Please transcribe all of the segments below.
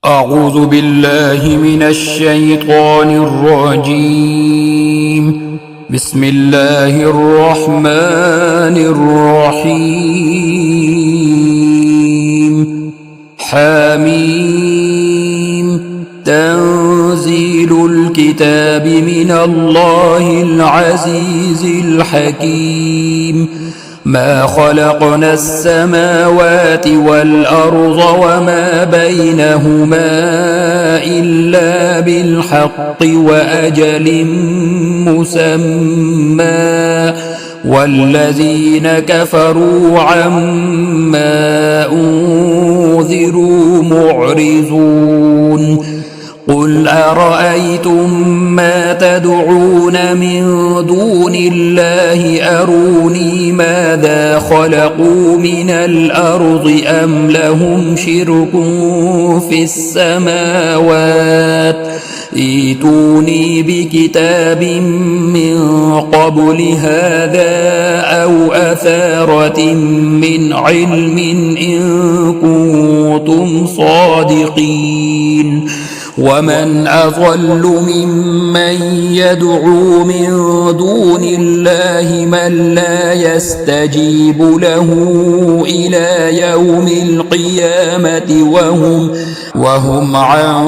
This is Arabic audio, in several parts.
أعوذ بالله من الشيطان الرجيم. بسم الله الرحمن الرحيم. حميم. تنزيل الكتاب من الله العزيز الحكيم. ما خلقنا السماوات والأرض وما بينهما إلا بالحق وأجل مسمى والذين كفروا عما أنذروا معرضون. قل أرأيتم ما تدعون من دون الله أروني ماذا خلقوا من الأرض أم لهم شرك في السماوات ائتوني بكتاب من قبل هذا أو أثارة من علم إن كنتم صادقين. ومن أضل ممن يدعو من دون الله من لا يستجيب له إلى يوم القيامة وهم عن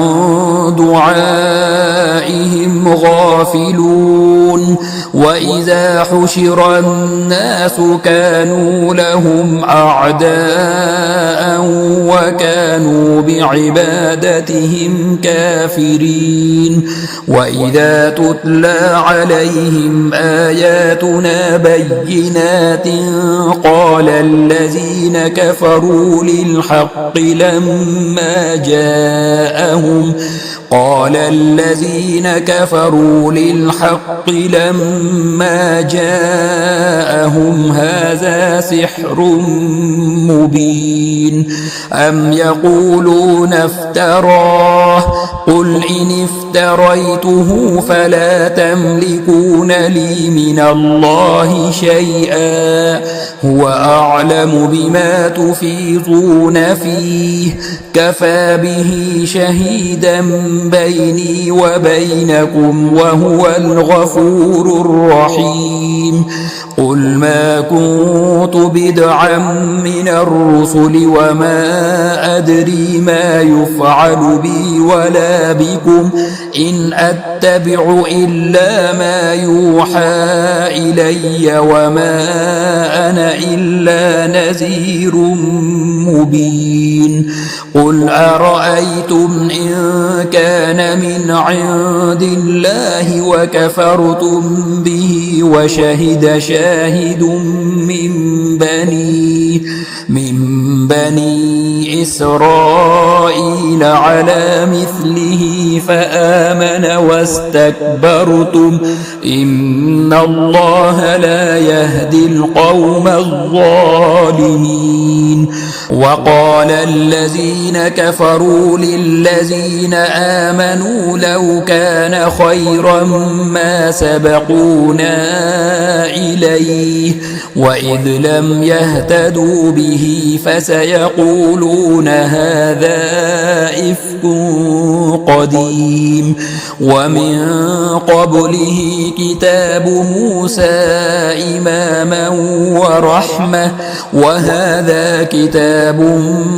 دعائهم غافلون. وإذا حشر الناس كانوا لهم أعداء وكانوا بعبادتهم كافرين. وإذا تتلى عليهم آياتنا بينات قال الذين كفروا للحق لما جاءهم هذا سحر مبين. أم يقولون افتراه قل إن افتريته فلا تملكون لي من الله شيئا هو أعلم بما تفيضون فيه كفى به شهيدا بيني وبينكم وهو الغفور الرحيم. قل ما كنت بدعا من الرسل وما أدري ما يفعل بي ولا بكم إن أتبع إلا ما يوحى إلي وما أنا إلا نذير مبين. قل أرأيتم إن كان من عند الله وكفرتم به وشهد شاهد من بني إسرائيل على مثله فآمن واستكبرتم إن الله لا يهدي القوم الظالمين. وقال الذين كفروا للذين آمنوا لو كان خيرا ما سبقونا إليه وإذ لم يهتدوا به فسيقولون هذا إفك قديم. ومن قبله كتاب موسى إماما ورحمة وهذا كتاب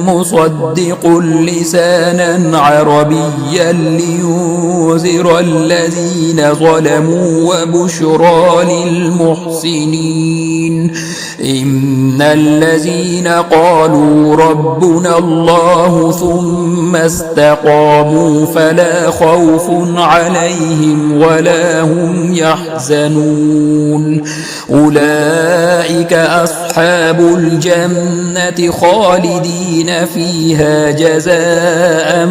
مصدق لسانا عربيا لينذر الذين ظلموا وبشرى للمحسنين. إن الذين قالوا ربنا الله ثم استقاموا فلا خوف عليهم ولا هم يحزنون. أولئك أصحاب الجنة خالدين فيها جزاء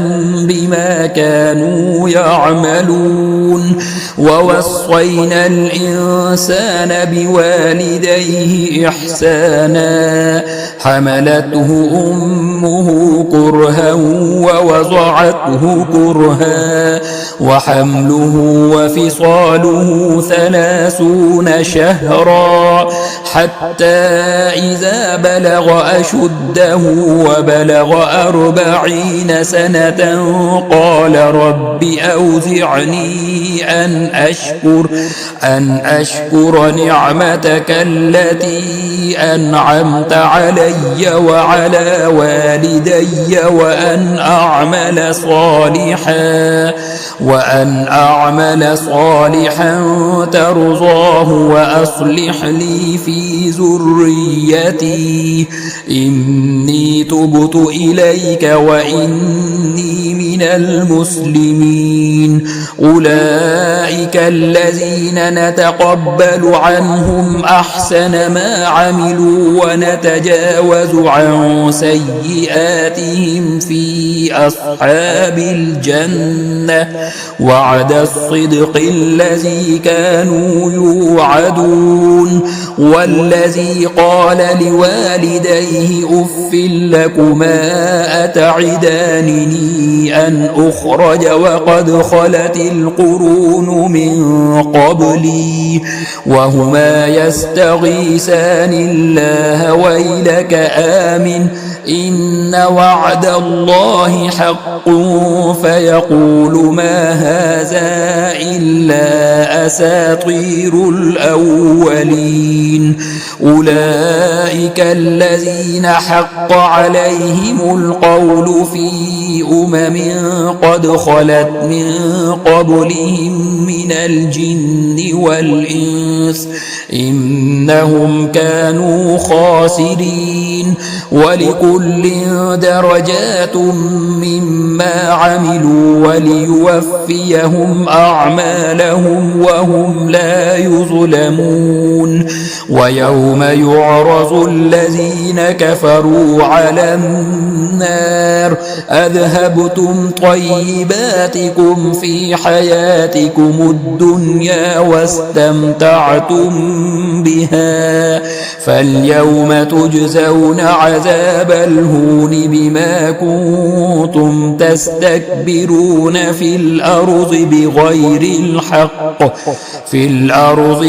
بما كانوا يعملون. ووصينا الإنسان بوالديه إحسانا حملته أمه كرها ووضعته كرها وحمله وفصاله 30 شهرا حتى إذا بلغ أشده وبلغ 40 سنة قال رب أوزعني أن أشكر نعمتك التي أنعمت علي وعلى والدي وأن أعمل صالحا ترضاه وأصلح لي في ذريتي إني تبت إليك وإني من المسلمين. أولئك الذين نتقبل عنهم أحسن ما عملوا ونتجاوز عن سيئاتهم في أصحاب الجنة وعد الصدق الذي كانوا يوعدون. والذي قال لوالديه أف لكما أتعدانني أن أخرج وقد خلت القرون من قبلي وهما يستغيثان الله ويلك آمن إن وعد الله حق فيقول ما هذا إلا أساطير الأولين. أولئك الذين حق عليهم القول في قد خلت من قبلهم من الجن والإنس إنهم كانوا خاسرين. ولكل درجات مما عملوا وليوفيهم أعمالهم وهم لا يظلمون. ويوم يعرض الذين كفروا على النار أذهبتم طيباتكم في حياتكم الدنيا واستمتعتم بها فاليوم تجزون عذاب الهون بما كنتم تستكبرون في الأرض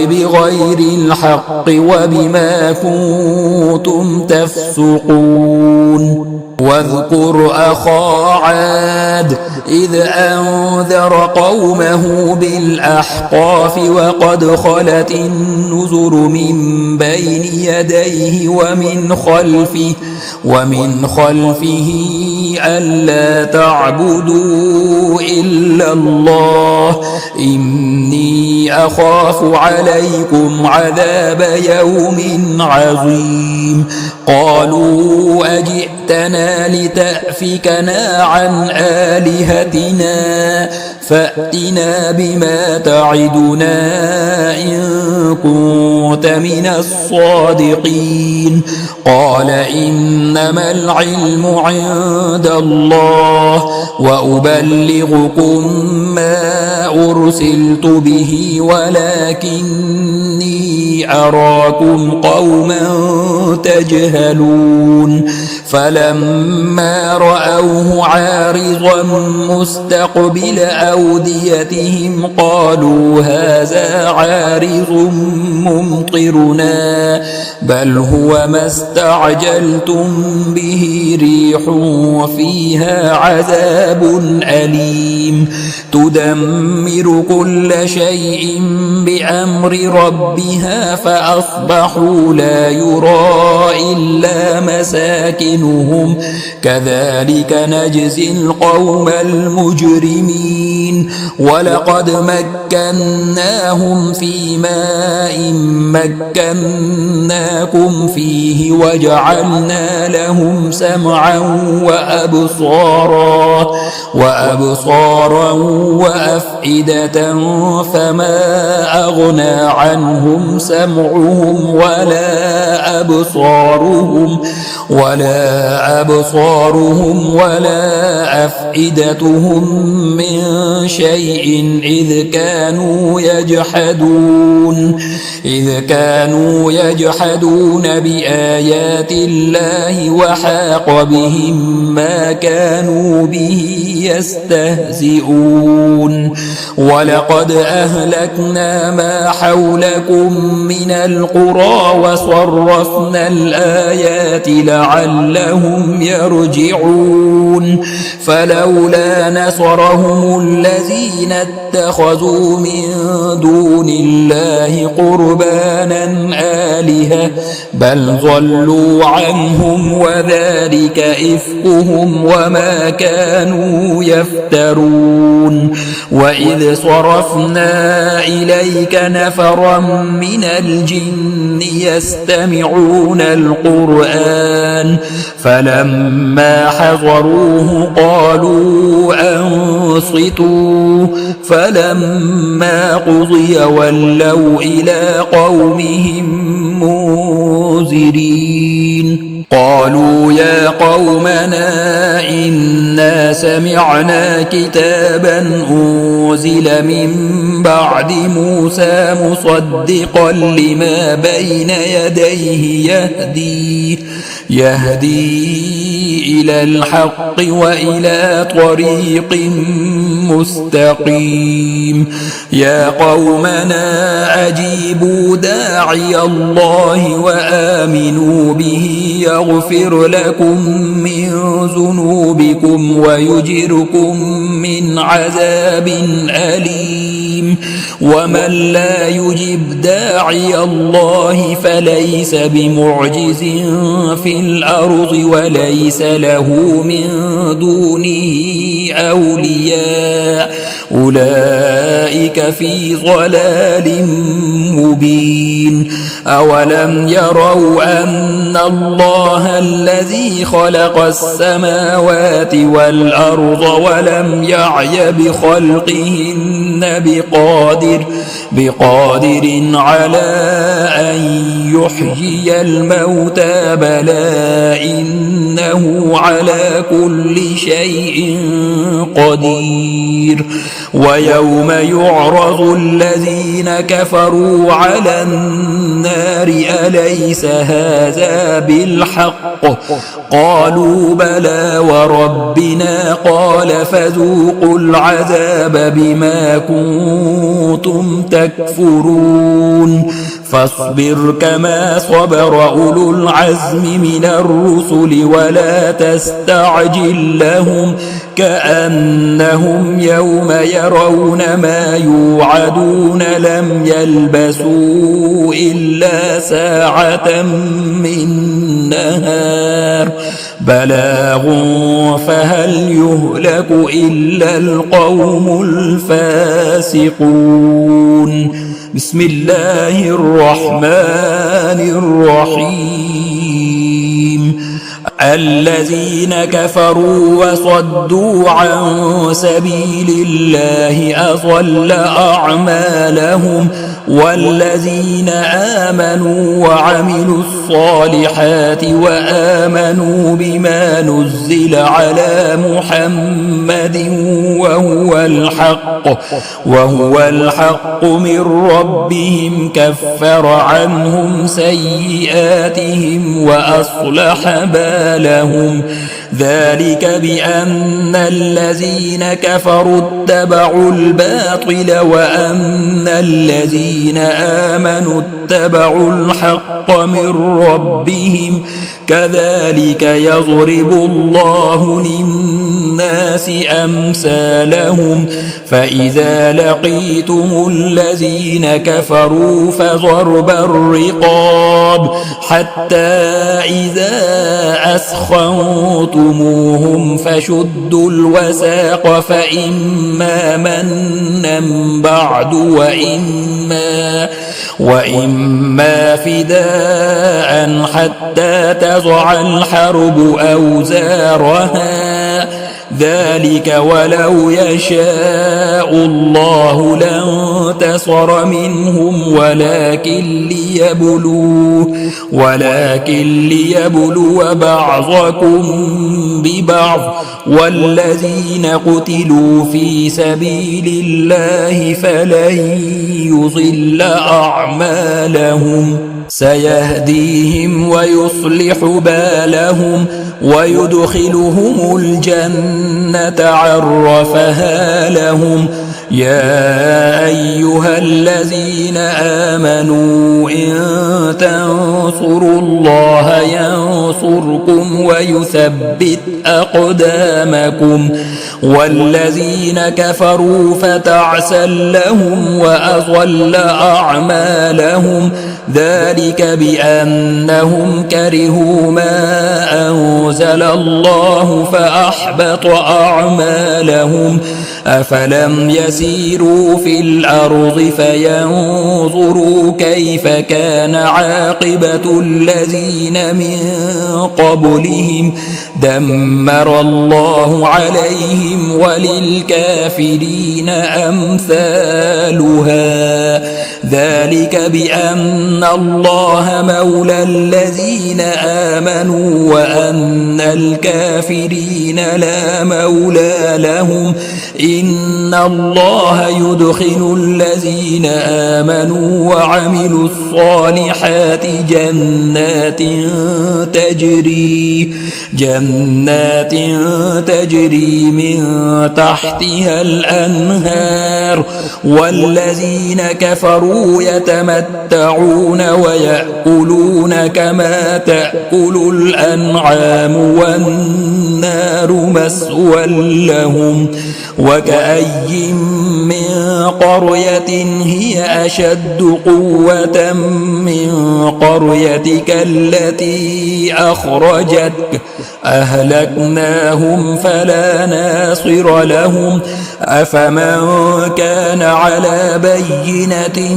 بغير الحق وبما كنتم تفسقون. واذكر أخا عاد إذ أنذر قومه بالأحقاف وقد خلت النذر من بين يديه ومن خلفه ألا تعبدوا إلا الله إني أخاف عليكم عذاب يوم عظيم. قالوا أجئتنا لتأفكنا عن آلهتنا فأتنا بما تعدنا إن كنت من الصادقين. قال إنما العلم عند الله وأبلغكم ما أرسلت به ولكني أراكم قوما تجهلون. فلما رأوه عارضا مستقبل أوديتهم قالوا هذا عارض ممطرنا بل هو ما استعجلتم به ريح فيها عذاب أليم تدمر كل شيء بأمر ربها فأصبحوا لا يرى إلا مساكنهم كذلك نجزي القوم المجرمين. ولقد مكناهم في ماء مكناكم فيه وجعلنا لهم سمعا وأبصارا وأفئدة فما أغنى عنهم سمعهم ولا أبصارهم ولا أفئدتهم من شيء إذ كانوا يجحدون بآيات الله وحاق بهم ما كانوا به يستهزئون ولقد أهلكنا ما حولكم من القرى وصرفنا الآيات لعلهم يرجعون فلولا نصرهم الذين اتخذوا من دون الله قربانا آلهة بل ضلوا عنهم وذلك إفكهم وما كانوا يفترون وإذ صرفنا إليك نفرا من الجن يستمعون القرآن فلما حضروه قالوا أنصتوا فلما قضي ولوا إلى قومهم منذرين قالوا يا قومنا إنا سمعنا كتابا أنزل من بعد موسى مصدقا لما بين يديه يهدي إلى الحق وإلى طريق مستقيم يا قومنا أجيبوا داعي الله وآمنوا به يغفر لكم من ذنوبكم ويجركم من عذاب أليم ومن لا يجب داعي الله فليس بمعجز في الأرض وليس له من دونه أولياء أولئك في ضلال مبين أولم يروا أن الله الذي خلق السماوات والأرض ولم يعي بخلقهن بقادر على أن يحيي الموتى بلى إنه على كل شيء قدير ويوم يعرض الذين كفروا على النار أليس هذا بالحق قالوا بلى وربنا قال فذوقوا العذاب بما كنتم تكفرون فاصبر كما صبر أولو العزم من الرسل ولا تستعجل لهم كأنهم يوم يرون ما يوعدون لم يلبثوا إلا ساعة من نهار بلاغ فهل يهلك إلا القوم الفاسقون بسم الله الرحمن الرحيم الذين كفروا وصدوا عن سبيل الله أضل أعمالهم والذين آمنوا وعملوا الصالحات وآمنوا بما نزل على محمد وهو الحق من ربهم كفر عنهم سيئاتهم وأصلح بالهم ذلك بأن الذين كفروا اتبعوا الباطل وأن الذين آمنوا اتبعوا الحق من ربهم كذلك يضرب الله للناس أمثالهم فإذا لقيتم الذين كفروا فضرب الرقاب حتى إذا أثخنتموهم فشدوا الوثاق فإما منا بعد وإما فداء حتى تضع الحرب أوزارها ذلك ولو يشاء الله لانتصر منهم ولكن ليبلو بعضكم ببعض والذين قتلوا في سبيل الله فلن يضل أعمالهم سيهديهم ويصلح بالهم ويدخلهم الجنة عرفها لهم. يا أيها الذين آمنوا إن تنصروا الله ينصركم ويثبت أقدامكم. والذين كفروا فتعسا لهم وأضل أعمالهم. ذلك بأنهم كرهوا ما أنزل الله فأحبط أعمالهم. أفلم يسيروا في الأرض فينظروا كيف كان عاقبة الذين من قبلهم دمر الله عليهم وللكافرين أمثالها. ذلك بأن الله مولى الذين آمنوا وأن الكافرين لا مولى لهم. إن الله يدخل الذين آمنوا وعملوا الصالحات جنات تجري من تحتها الأنهار. والذين كفروا يتمتعون ويأكلون كما تأكل الأنعام والنار مسوى لهم. وكأي من قرية هي أشد قوة من قريتك التي أخرجتك أهلكناهم فلا ناصر لهم. أفمن كان على بينة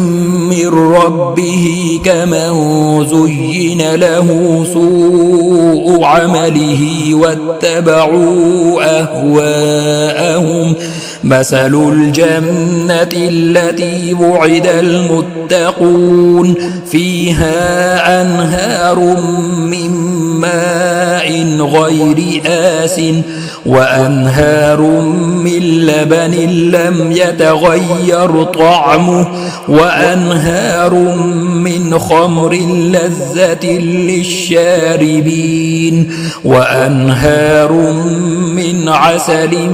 من ربه كمن زين له سوء عمله واتبعوا أهواءهم. مثل الجنة التي وعد المتقون فيها أنهار من ماء غير آس وأنهار من لبن لم يتغير طعمه وأنهار من خمر لذة للشاربين وأنهار من عسل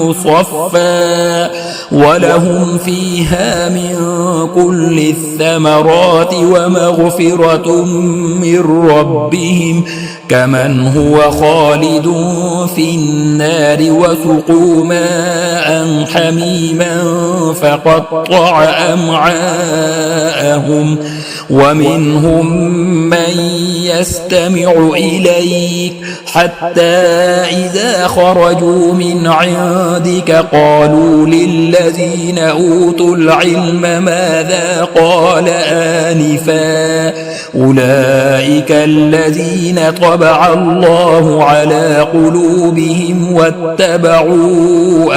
مصفى ولهم فيها من كل الثمرات ومغفرة من ربهم كمن هو خالد في النار وسقوا ماء حميما فقطع أمعاءهم. ومنهم من يستمع إليك حتى إذا خرجوا من عندك قالوا للذين أوتوا العلم ماذا قال آنفا أولئك الذين طبع الله على قلوبهم واتبعوا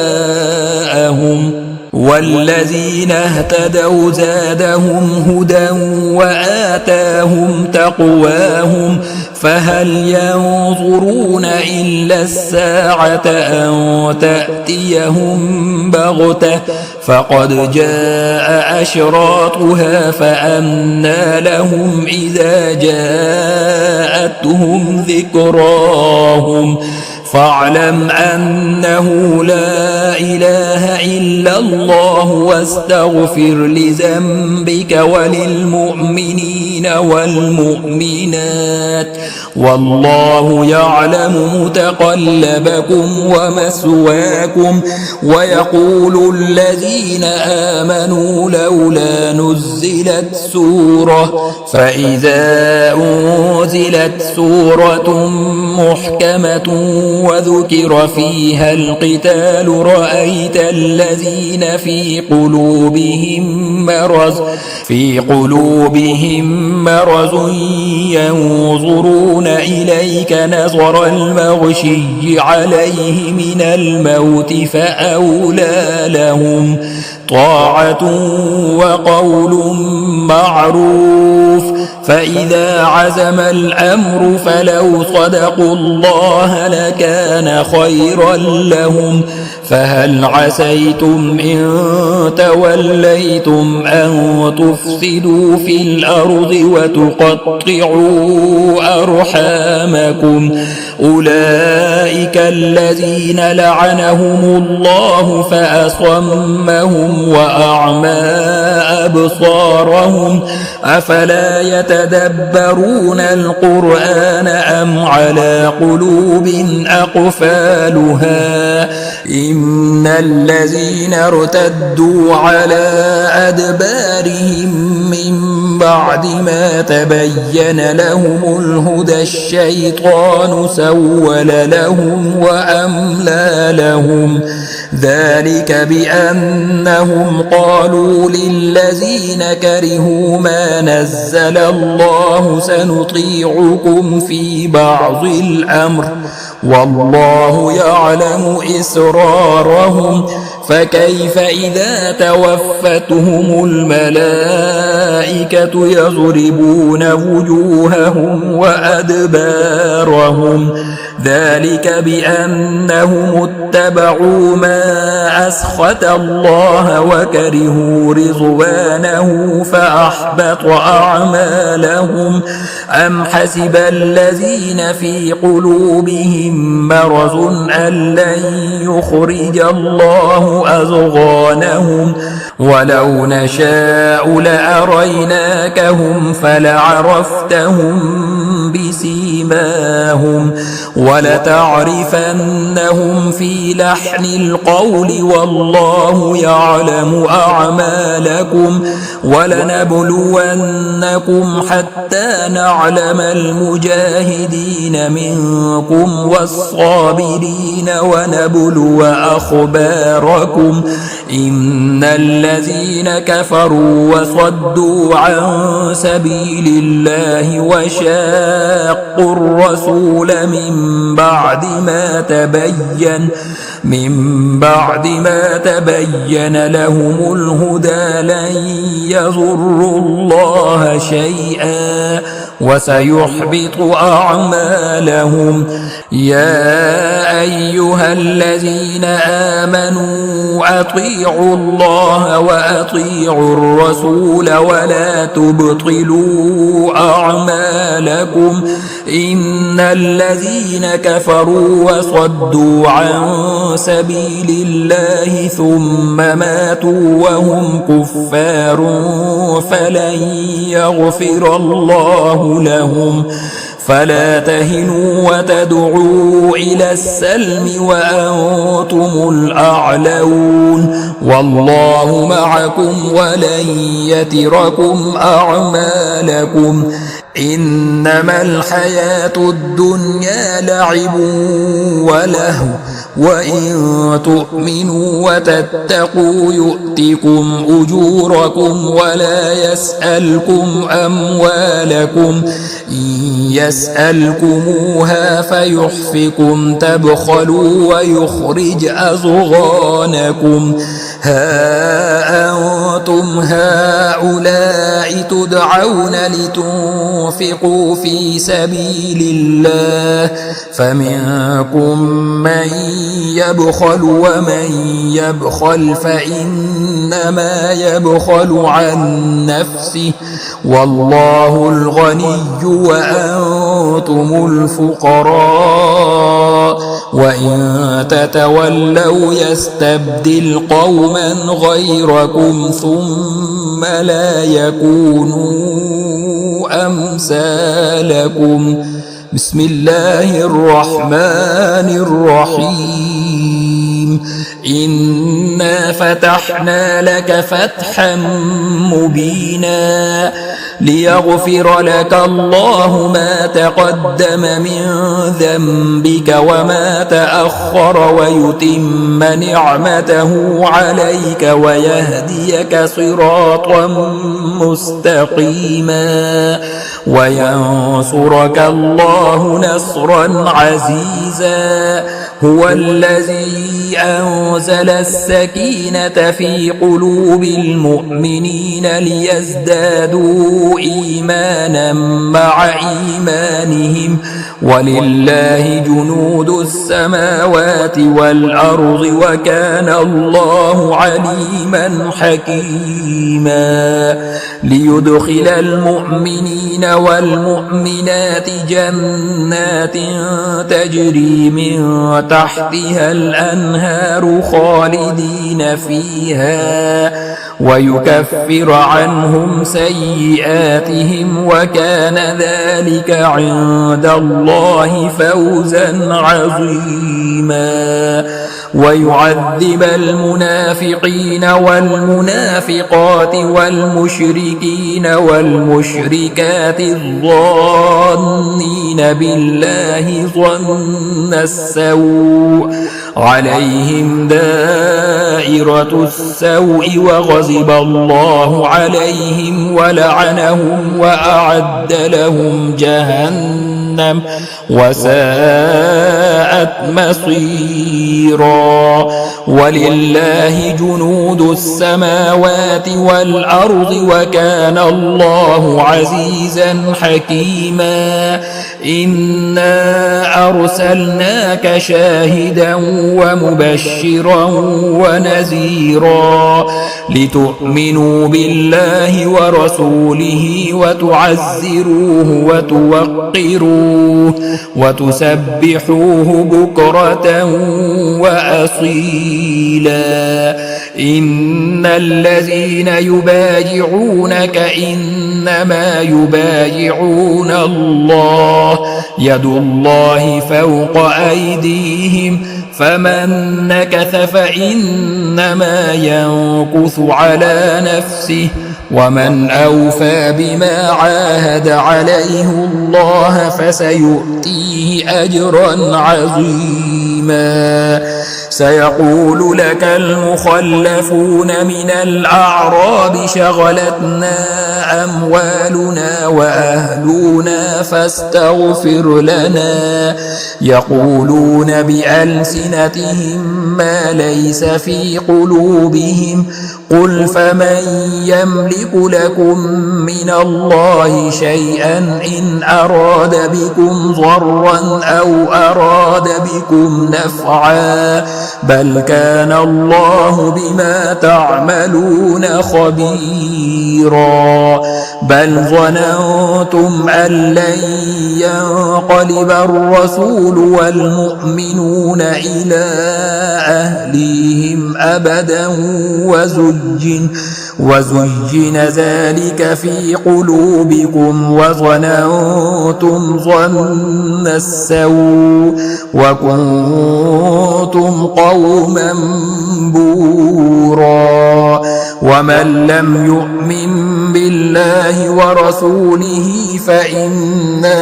أهواءهم. والذين اهتدوا زادهم هدى وآتاهم تقواهم فهل ينظرون إلا الساعة أن تأتيهم بغتة فقد جاء أشراطها فأنى لهم إذا جاءتهم ذكراهم. فاعلم أنه لا إله إلا الله واستغفر لذنبك وللمؤمنين والمؤمنات والله يعلم متقلبكم ومثواكم. ويقول الذين آمنوا لولا نزلت سورة فإذا أنزلت سورة محكمة وذكر فيها القتال رأيت الذين في قلوبهم مرض ينظرون إليك نظر المغشي عليه من الموت فأولى لهم طاعة وقول معروف. فإذا عزم الأمر فلو صدقوا الله لكان خيرا لهم. فهل عسيتم إن توليتم أن تفسدوا في الأرض وتقطعوا أرحامكم أولئك الذين لعنهم الله فأصمهم وأعمى أبصارهم أفلا يتدبرون القرآن أم على قلوب أقفالها إن الذين ارتدوا على أدبارهم من بعد ما تبين لهم الهدى الشيطان سول لهم وأملى لهم ذلك بأنهم قالوا للذين كرهوا ما نزل الله سنطيعكم في بعض الأمر والله يعلم إسرارهم فكيف إذا توفتهم الملائكة يضربون وجوههم وأدبارهم ذلك بأنهم اتبعوا ما أسخط الله وكرهوا رضوانه فأحبط أعمالهم أم حسب الذين في قلوبهم مرض أن لن يخرج الله أضغانهم ولو نشاء لأريناكهم فلعرفتهم بسيماهم ولتعرفنهم في لحن القول والله يعلم أعمالكم ولنبلونكم حتى نعلم المجاهدين منكم والصابرين ونبلو أخباركم إن الذين كفروا وصدوا عن سبيل الله وشاقوا الرسول من بعد ما تبين لهم الهدى لن يضروا الله شيئا وسيحبط أعمالهم يا أيها الذين آمنوا أطيعوا الله وأطيعوا الرسول ولا تبطلوا أعمالكم إن الذين كفروا وصدوا عن سبيل الله ثم ماتوا وهم كفار فلن يغفر الله لهم فلا تهنوا وتدعوا إلى السلم وأنتم الأعلون والله معكم ولن يتركم أعمالكم إنما الحياة الدنيا لعب ولهو وإن تؤمنوا وتتقوا يؤتكم أجوركم ولا يسألكم أموالكم إن يسألكموها فيحفكم تبخلوا ويخرج أضغانكم ها أنتم هؤلاء تدعون لتنفقوا في سبيل الله فمنكم من يبخل ومن يبخل فإنما يبخل عن نفسه والله الغني وأنتم الفقراء وإن تتولوا يستبدل قوما غيركم ثم لا يكونوا أمثالكم بسم الله الرحمن الرحيم إنا فتحنا لك فتحا مبينا ليغفر لك الله ما تقدم من ذنبك وما تأخر ويتم نعمته عليك ويهديك صراطا مستقيما وينصرك الله نصرا عزيزا هو الذي أنزل السكينة في قلوب المؤمنين ليزدادوا إيمانا مع إيمانهم ولله جنود السماوات والأرض وكان الله عليما حكيما ليدخل المؤمنين والمؤمنات جنات تجري من تحتها الأنهار خالدين فيها ويكفر عنهم سيئاتهم وكان ذلك عند الله فوزا عظيما ويعذب المنافقين والمنافقات والمشركين والمشركات الظانين بالله ظن السوء عليهم دائرة السوء وغضب الله عليهم ولعنهم وأعد لهم جهنم وساءت مصيرا ولله جنود السماوات والأرض وكان الله عزيزا حكيما إنا أرسلناك شاهدا ومبشرا ونذيرا لتؤمنوا بالله ورسوله وتعزروه وتوقروه وتسبحوه بكرة وأصيلا إن الذين يبايعونك إنما يبايعون الله يد الله فوق أيديهم فمن نكث فإنما ينكث على نفسه ومن أوفى بما عاهد عليه الله فسيؤتيه أجرا عظيما سيقول لك المخلفون من الأعراب شغلتنا أموالنا وأهلنا فاستغفر لنا يقولون بألسنتهم ما ليس في قلوبهم قل فمن يملك لكم من الله شيئا إن أراد بكم ضرا أو أراد بكم نفعا بل كان الله بما تعملون خبيرا بل ظننتم أن لن ينقلب الرسول والمؤمنون إلى أهليهم أبدا وزين ذلك في قلوبكم وظننتم ظن السوء وكنتم قوما بورا ومن لم يؤمن بالله ورسوله فإنا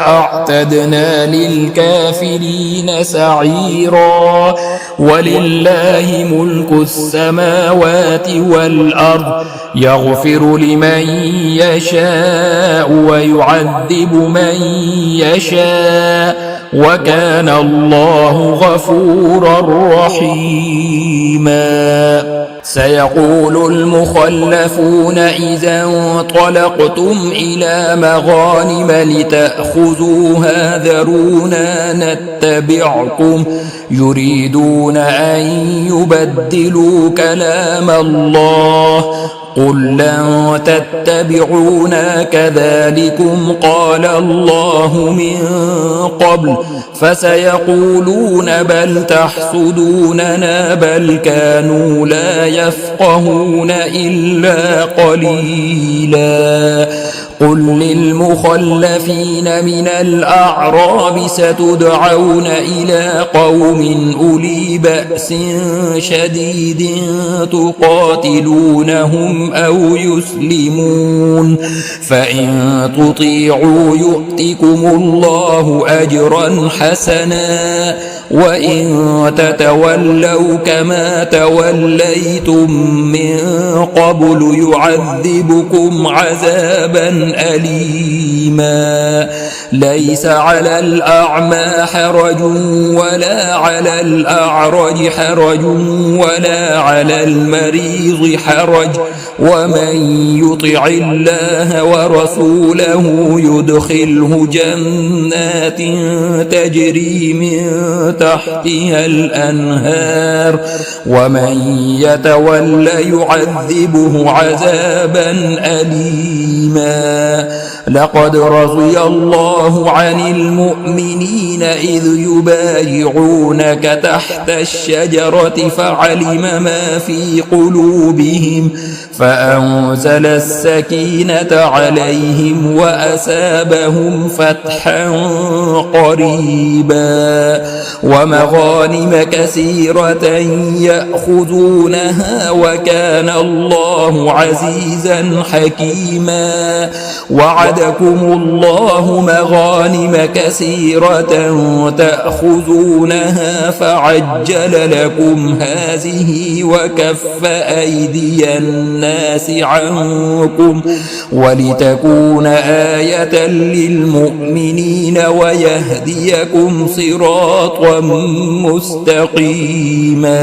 أعتدنا للكافرين سعيرا ولله ملك السماوات والأرض يغفر لمن يشاء ويعذب من يشاء وكان الله غفورا رحيما سيقول المخلفون إذا انطلقتم إلى مغانم لتأخذوها ذرونا نتبعكم يريدون أن يبدلوا كلام الله قل لن تتبعونا كذلكم قال الله من قبل فسيقولون بل تحسدوننا بل كانوا لا يفقهون إلا قليلا قل للمخلفين من الأعراب ستدعون إلى قوم أولي بأس شديد تقاتلونهم أو يسلمون فإن تطيعوا يؤتكم الله أجرا حسنا وإن تتولوا كما توليتم من قبل يعذبكم عذابا أليما ليس على الأعمى حرج ولا على الأعرج حرج ولا على المريض حرج ومن يطع الله ورسوله يدخله جنات تجري من تحتها الأنهار ومن يتول يعذبه عذابا أليما لقد رضي الله عن المؤمنين إذ يبايعونك تحت الشجرة فعلم ما في قلوبهم فأنزل السكينة عليهم وأثابهم فتحا قريبا ومغانم كثيرة يأخذونها وكان الله عزيزا حكيما وعدكم الله مغانم كثيرة تأخذونها فعجل لكم هذه وكف أيدي الناس عنكم ولتكون آية للمؤمنين ويهديكم صراطا مستقيما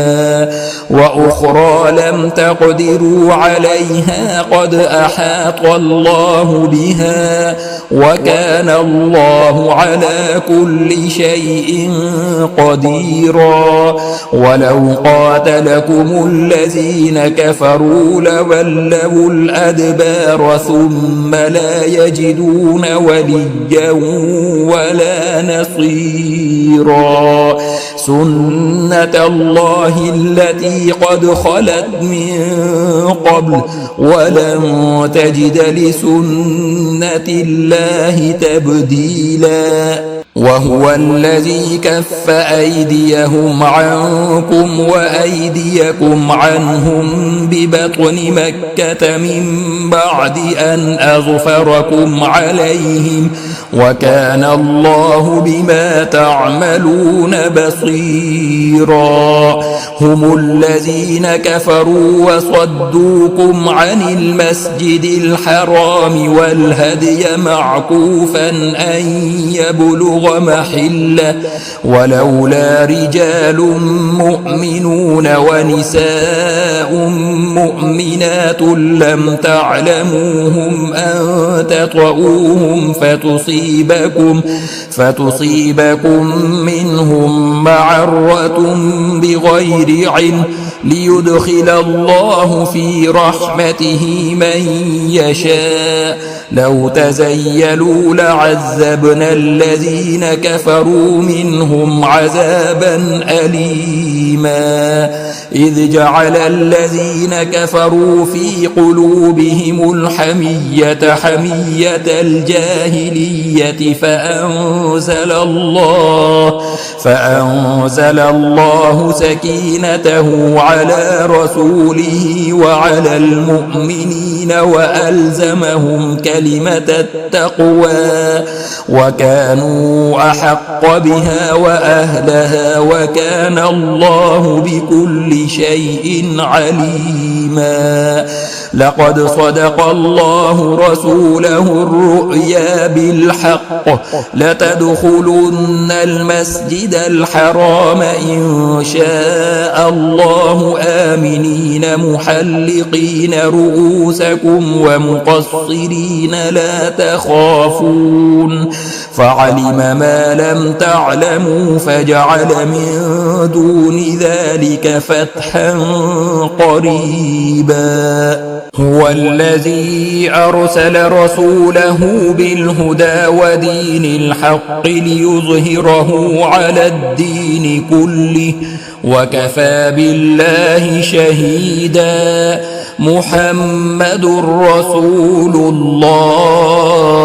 وأخرى لم تقدروا عليها قد أحاط الله بها وكان الله على كل شيء قديرا ولو قاتلكم الذين كفروا لولوا الأدبار ثم لا يجدون وليا ولا نصيرا سنة الله التي قد خلت من قبل ولن تجد لسنة الله تبديلا وهو الذي كف أيديهم عنكم وأيديكم عنهم ببطن مكة من بعد أن أظفركم عليهم وكان الله بما تعملون بصيرا هم الذين كفروا وصدوكم عن المسجد الحرام والهدي معكوفا أن يبلغ محله ولولا رجال مؤمنون ونساء مؤمنات لم تعلموهم أن تطؤوهم فتصيبكم منهم معرة بغير علم ليدخل الله في رحمته من يشاء لو تزيلوا لعذبنا الذين كفروا منهم عذابا أليما إذ جعل الذين كفروا في قلوبهم الحمية حمية الجاهلية فأنزل الله سكينته على رسوله وعلى المؤمنين وألزمهم كلمة التقوى وكانوا أحق بها وأهلها وكان الله بكل شيء عليما لقد صدق الله رسوله الرؤيا بالحق لتدخلن المسجد الحرام إن شاء الله آمنين محلقين رؤوسكم ومقصرين لا تخافون فعلم ما لم تعلموا فجعل من دون ذلك فتحا قريبا هو الذي أرسل رسوله بالهدى ودين الحق ليظهره على الدين كله وكفى بالله شهيدا محمد رسول الله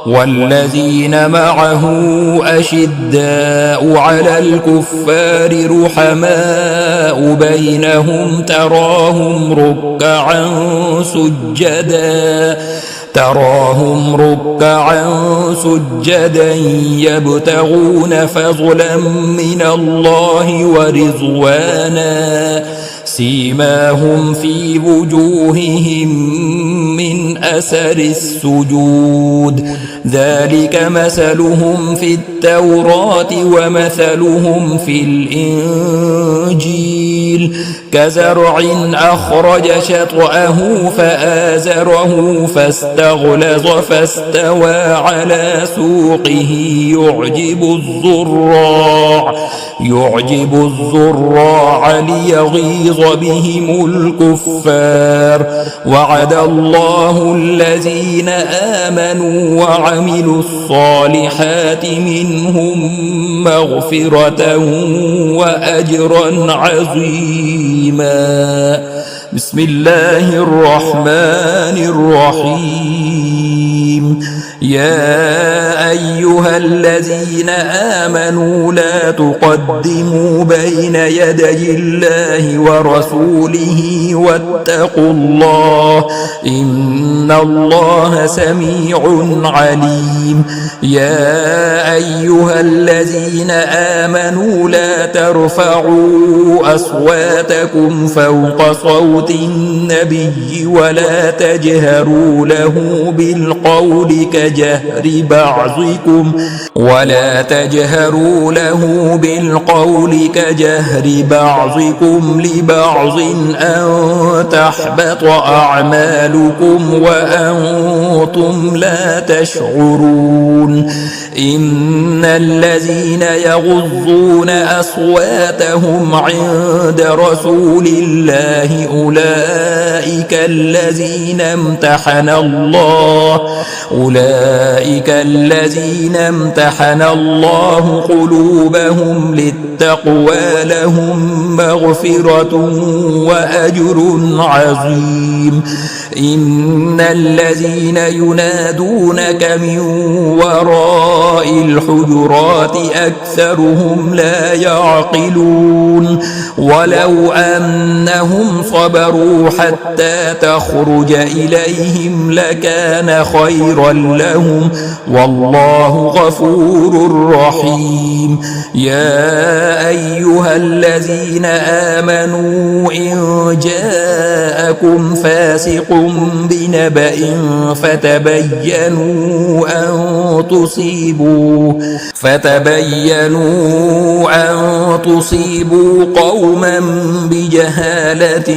والذين معه أشداء على الكفار رحماء بينهم تراهم ركعا تراهم ركعا سجدا يبتغون فضلا من الله ورضوانا سيماهم في وجوههم من أثر السجود ذلك مثلهم في التوراة ومثلهم في الإنجيل كزرع أخرج شطأه فآزره فاستغلظ فاستوى على سوقه يعجب الزراع ليغيظ بهم الكفار وعد الله الذين آمنوا وعملوا الصالحات منهم مغفرة وأجرا عظيما. بسم الله الرحمن الرحيم. يا أيها الذين آمنوا لا تقدموا بين يدي الله ورسوله واتقوا الله إن الله سميع عليم. يا أيها الذين آمنوا لا ترفعوا أصواتكم فوق صوت النبي ولا تجهروا له بالقول كجهر بعضكم لبعض أن تحبط أعمالكم وأنتم لا تشعرون. إن الذين يغضون أصواتهم عند رسول الله أولئك الذين امتحن الله قلوبهم للتقوى لهم مغفرة وأجر عظيم. إن الذين ينادونك من وراء الحجرات أكثرهم لا يعقلون. ولو أنهم صبروا حتى تخرج إليهم لكان خيرا لهم والله غفور رحيم. يا أيها الذين آمنوا إن جاءكم فاسق بنبأ فتبينوا أن تصيبوا قوما بجهالة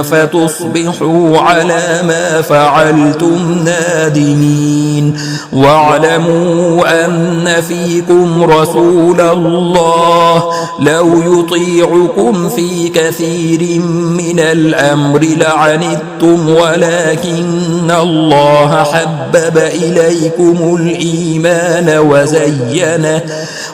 فتصبحوا على ما فعلتم نادمين. واعلموا أن فيكم رسول الله لو يطيعكم في كثير من الأمر لعنتم ولكن الله حبب إليكم الإيمان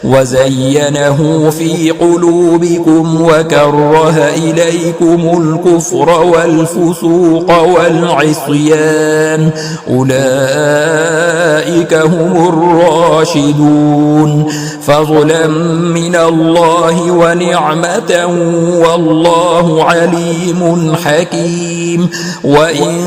وزينه في قلوبكم وكره إليكم الكفر والفسوق والعصيان أولئك هم الراشدون فضلا من الله ونعمة والله عليم حكيم. وإن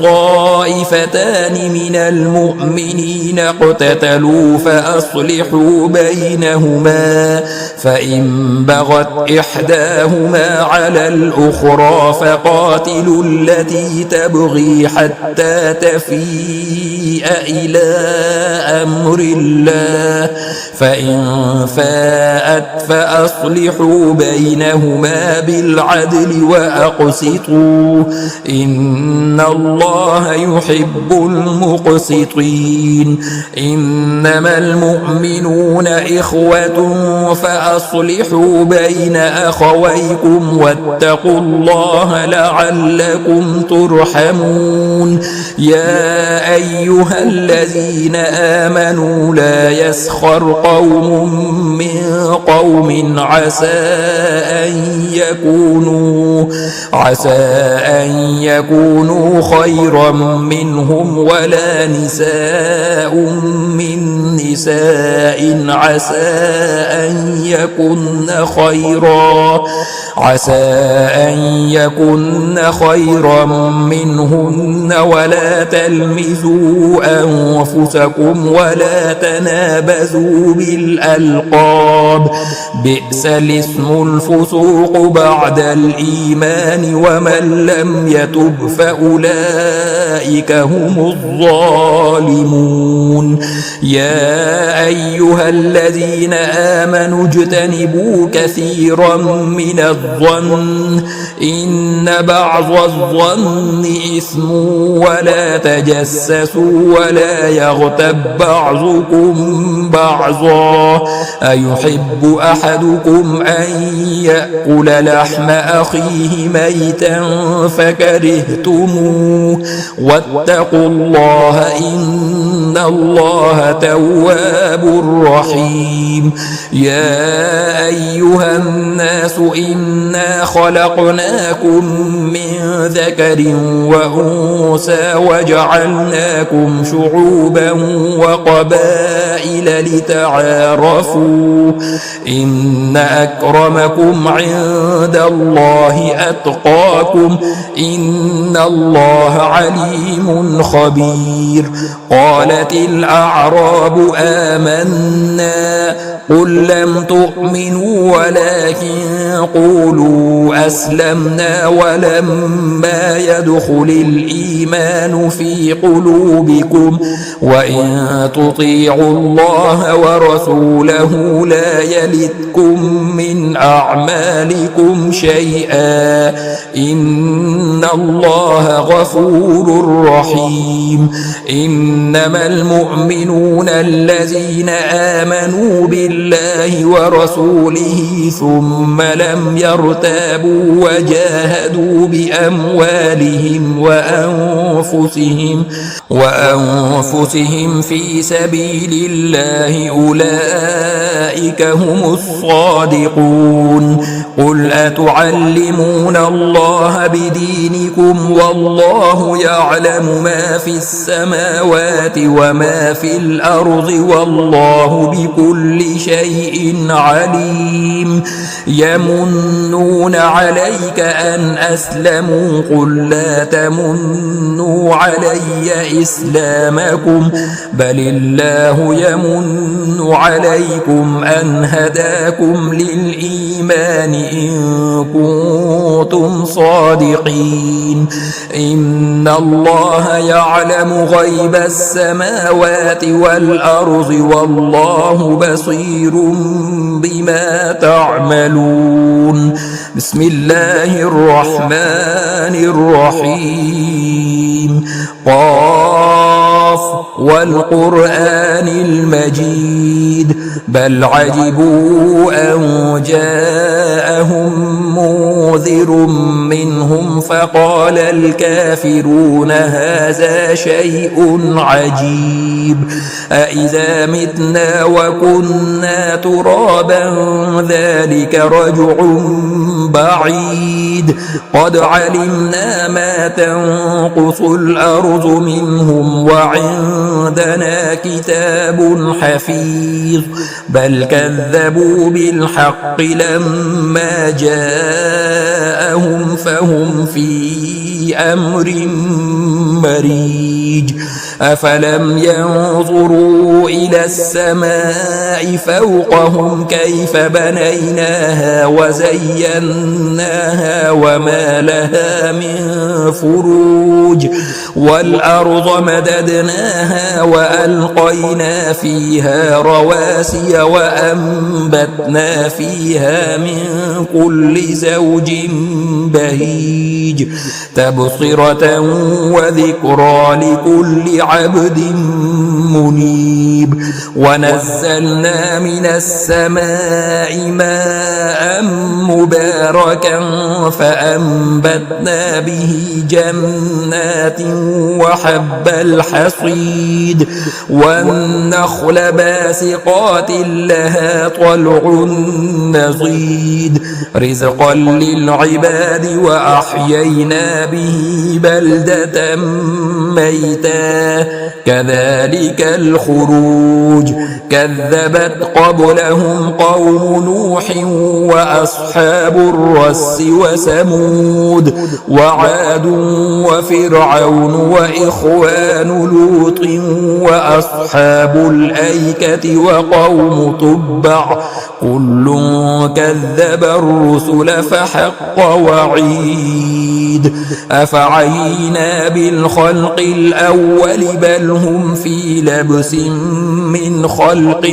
طائفتان من المؤمنين اقتتلوا فأصلحوا بينهما فإن بغت إحداهما على الأخرى فقاتلوا التي تبغي حتى تفيء إلى أمر الله فإن فاءت فأصلحوا بينهما بالعدل وأقسطوا إن الله يحب المقسطين. إنما المؤمنون إخوة فأصلحوا بين أخويكم واتقوا الله لعلكم ترحمون. يا أيها الذين آمنوا لا يسخر قوم من قوم عسى أن يكونوا خيرا منهم ولا نساء من نساء عسى عسى أن يكن خيرا منهن ولا تلمزوا أنفسكم ولا تنابزوا بالألقاب بئس الاسم الفسوق بعد الإيمان ومن لم يتب فأولئك هم الظالمون يا أيها الذين آمنوا اجتنبوا كثيرا من الظن إن بعض الظن إثم ولا تجسسوا ولا يغتب بعضكم بعضا أيحب أحدكم أن يأكل لحم أخيه ميتا فكرهتموه واتقوا الله إن الله تواب رحيم يا أيها الناس إنا خلقناكم من ذكر وأنثى وجعلناكم شعوبا وقبائل لتعارفوا إن أكرمكم عند الله أتقاكم إن الله عليم خبير قالت الأعراب آمنا قل لم تؤمنوا ولكن قولوا أسلمنا ولما يدخل الإيمان في قلوبكم وإن تطيعوا الله ورسوله لا يلتكم من أعمالكم شيئا إن الله غفور رحيم إنما المؤمنون الذين آمنوا بالله ورسوله ثم لم يرتابوا وجاهدوا بأموالهم وأنفسهم في سبيل الله أولئك هم الصادقون قل أتعلمون الله بدينكم والله يعلم ما في السماوات وما في الأرض والله بكل شيء عليم يمنون عليك أن أسلموا قل لا تمنوا علي إسلامكم بل الله يمن عليكم أن هداكم للإيمان إن كنتم صادقين إن الله يعلم غيب السماوات والأرض والله بصير بما تعملون بسم الله الرحمن الرحيم قاف والقرآن المجيد بل عجبوا أن جاءهم منذر منهم فقال الكافرون هذا شيء عجيب أإذا متنا وكنا ترابا ذلك رجع بعيد قد علمنا ما تنقص الأرض منهم وعندنا كتاب حفيظ بل كذبوا بالحق لما جاءهم فهم في أمر مريج أفلم ينظروا إلى السماء فوقهم كيف بنيناها وزيناها وما لها من فروج والأرض مددناها وألقينا فيها رواسي وأنبتنا فيها من كل زوج بهيج تبصرة وذكرى لكل عبد منيب ونزلنا من السماء ماء مباركا فأنبتنا به جنات وحب الحصيد والنخل باسقات لها طلع نضيد رزقا للعباد وأحيينا به بلدة ميتا كذلك الخروج كذبت قبلهم قوم نوح وأصحاب الرس وثمود وعاد وفرعون وإخوان لوط وأصحاب الأيكة وقوم تبع كل كذب الرسل فحق وعيد أفعينا بالخلق الأول بل هم في لبس من خلق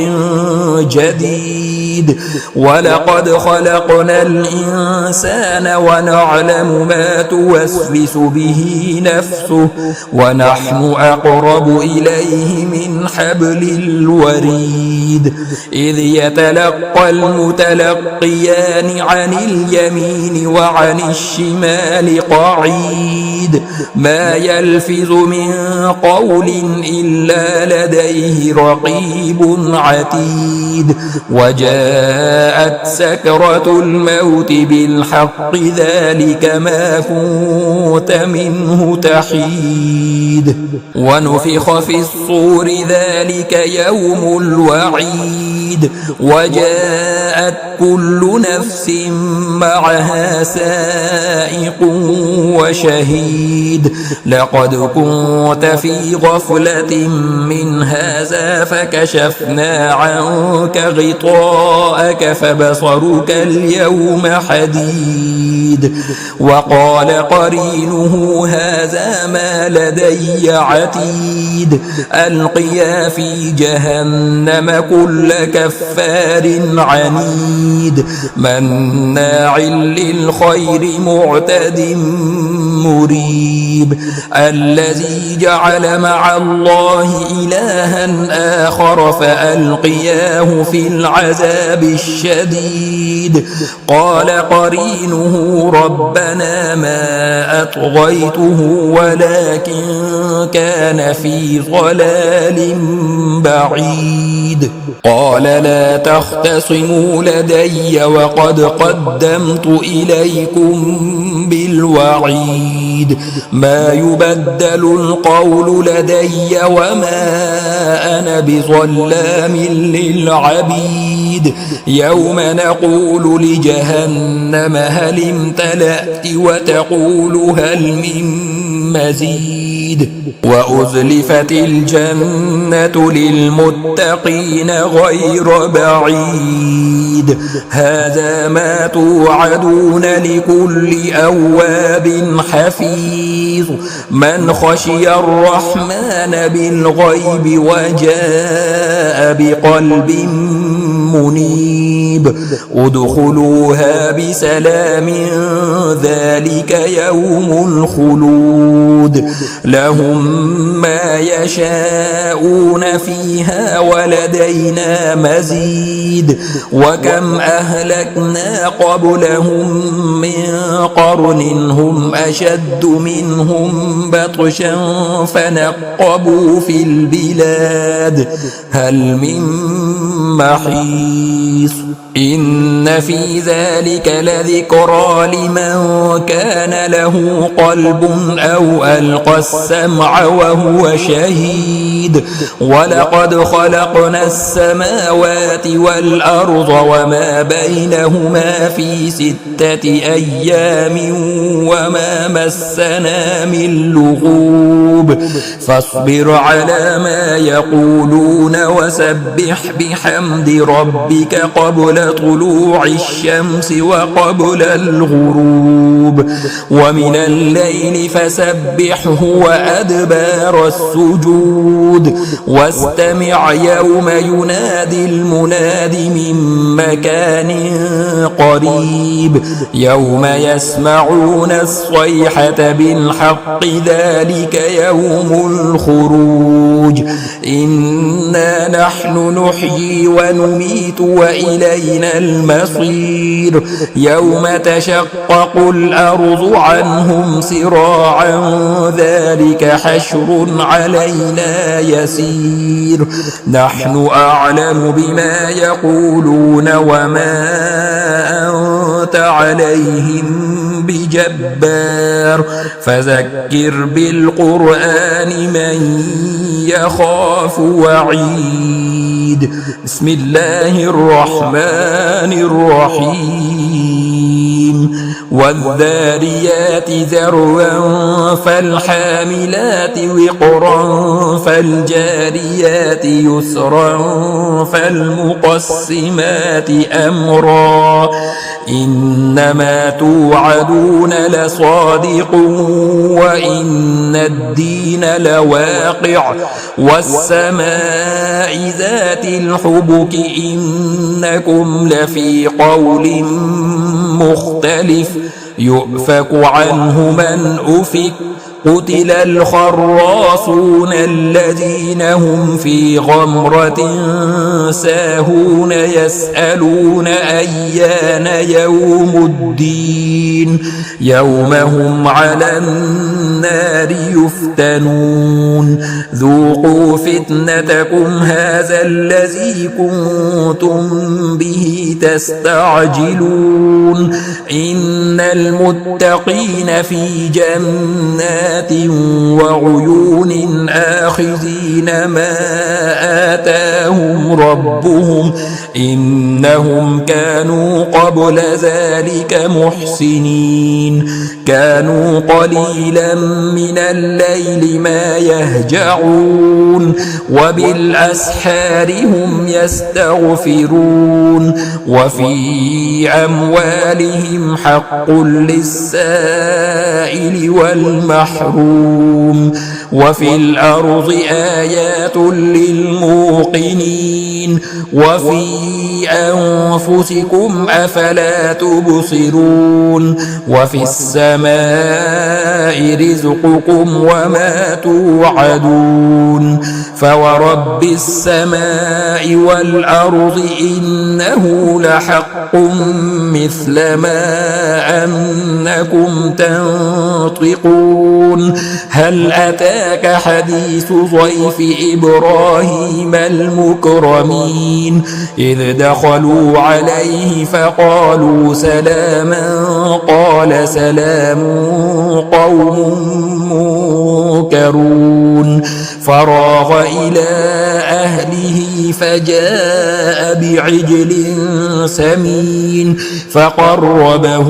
جديد ولقد خلقنا الإنسان ونعلم ما توسوس به نفسه ونحن أقرب إليه من حبل الوريد إذ يتلقى المتلقيان عن اليمين وعن الشمال قعيد ما يلفظ من قول إلا لديه رقيب عتيد وجاءت سكرة الموت بالحق ذلك ما كنت منه تحيد ونفخ في الصور ذلك يوم الوعيد وجاءت كل نفس معها سائق وشهيد لقد كنت في غفلة من هذا فكشفنا عنك غطاءك فبصرك اليوم حديد وقال قرينه هذا ما لدي عتيد ألقيا في جهنم كل كفار عنيد مناع للخير معتد مريب الذي جعل مع الله إلها آخر فألقياه في العذاب الشديد قال قرينه ربنا ما أطغيته ولكن كان في ضلال بعيد قال لا تختصموا لدي وقد قدمت إليكم بالوعيد ما يبدل القول لدي وما أنا بظلام للعبيد يوم نقول لجهنم هل امتلأت وتقول هل من مزيد وأزلفت الجنة للمتقين غير بعيد هذا ما توعدون لكل أواب حفيظ من خشي الرحمن بالغيب وجاء بقلب منيب ادخلوها بسلام ذلك يوم الخلود لهم ما يشاءون فيها ولدينا مزيد وكم أهلكنا قبلهم من قرن هم أشد منهم بطشا فنقبوا في البلاد هل من محيص إن في ذلك لذكرى لمن كان له قلب أو ألقى السمع وهو شهيد ولقد خلقنا السماوات والأرض وما بينهما في 6 أيام وما مسنا من لغوب فاصبر على ما يقولون وسبح بحمد ربك قبل طلوع الشمس وقبل الغروب ومن الليل فسبحه وأدبار السجود واستمع يوم ينادي المناد من مكان قريب يوم يسمعون الصيحة بالحق ذلك يوم الخروج إنا نحن نحيي ونميت وإلينا المصير يوم تشقق الأرض عنهم سراعا ذلك حشر علينا يسير نحن أعلم بما يقولون وما أنت عليهم بجبار فذكر بالقرآن من يخاف وعيد بسم الله الرحمن الرحيم والذاريات ذروا فالحاملات وقرا فالجاريات يسرا فالمقسمات أمرا إنما توعدون لصادق وإن الدين لواقع والسماء ذات الحبك إنكم لفي قول مختلف يؤفك عنه من أفك قتل الخراصون الذين هم في غمرة ساهون يسألون أيان يوم الدين يوم هم على النار يفتنون ذوقوا فتنتكم هذا الذي كنتم به تستعجلون إن المتقين في جنات وعيون آخذين ما آتاهم ربهم إنهم كانوا قبل ذلك محسنين كانوا قليلا من الليل ما يهجعون وبالأسحار هم يستغفرون وفي أموالهم حق للسائل والمحروم وفي الأرض آيات للموقنين وفي أنفسكم أفلا تبصرون وفي السماء رزقكم وما توعدون فورب السماء والأرض إنه لحق مثل ما أنكم تنطقون هل أتاك حديث ضيف إبراهيم المكرمين إذ دخلوا عليه فقالوا سلاما قال سلام قوم منكرون فراغ إلى أهله فجاء بعجل سمين فقربه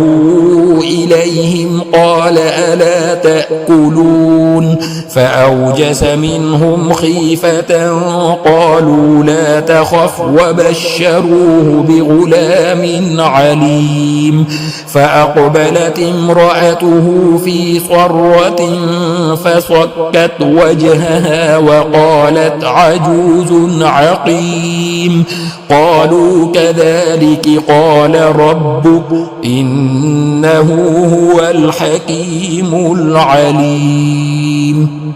إليهم قال ألا تأكلون فأوجس منهم خيفة قالوا لا تخف وبشروه بغلام عليم فأقبلت امرأته في صرة فصكت وجهها وقالت عجوز عقيم قالوا كذلك قال ربك إنه هو الحكيم العليم